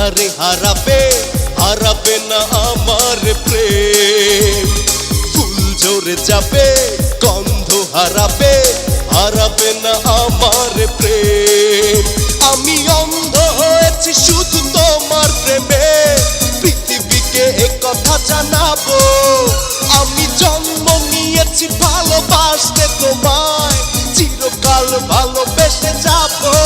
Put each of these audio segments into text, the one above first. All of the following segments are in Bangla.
আধারে হারাবে হারাবে না আমার প্রেম। ফুল ঝরে যাবে গন্ধ হারাবে হারাবে না আমার প্রেম। আমি অন্ধ হয়েছি শুধু তোমার প্রেমে, পৃথিবীকে একথা জানাবো। আমি জন্ম নিয়েছি ভালোবাসতে তোমায়, চিরকাল ভালোবেসে যাবো।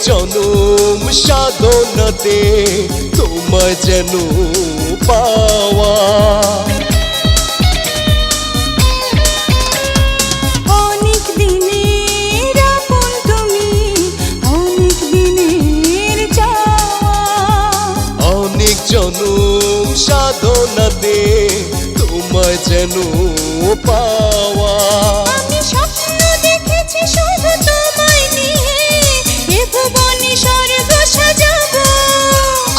জনম সাধনাতে তোমায় যেন পাওয়া। অনেক দিনের আপন তুমি, অনেক দিনের চাওয়া। অনেক জনম সাধনাতে তোমায় যেন পাওয়া। আমি স্বপ্ন দেখেছি শুধু তোমায় নিয়ে, এ ভুবনে স্বর্গ সাজাবো।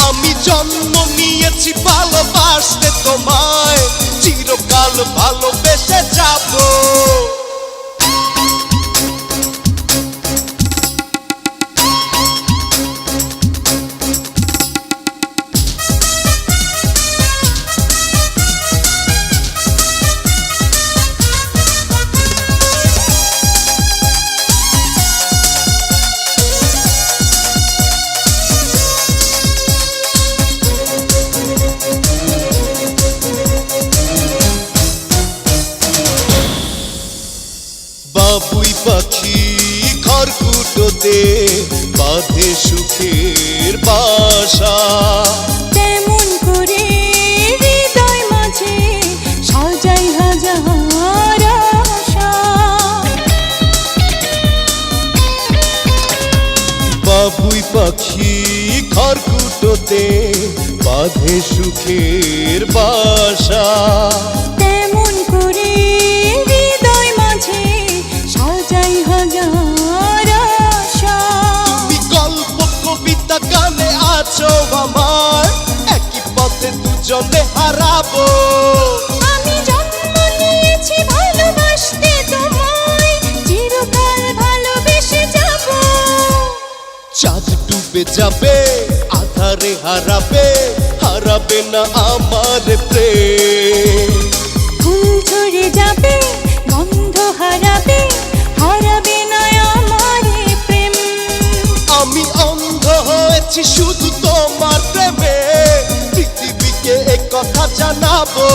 আমি জন্ম নিয়েছি ভালোবাসতে তোমায়, চিরকাল ভালোবেসে যাবো। বাবুই পাখি খড়কুটোতে বাঁধে সুখের বাসা, তেমন করে হৃদয় মাঝে সাজাই হাজার আশা। বাবুই পাখি খড়কুটোতে বাঁধে সুখের বাসা, তেমন করে হৃদয় মাঝে সাজাই হাজার আশা। তুমি গল্প কবিতা গানে আছো আমার, একই পথে দুজনে হারাবো। আমি জন্ম নিয়েছি ভালোবাসতে তোমায়, চিরকাল ভালোবেসে যাবো। চাঁদ ডুবে যাবে আধারে হারাবে হারাবে না আমার প্রেম। ফুল ঝরে যাবে গন্ধ হারাবে হারাবে না আমার প্রেম। আমি অন্ধ হয়েছি শুধু তোমার প্রেমে, পৃথিবীকে একথা জানাবো।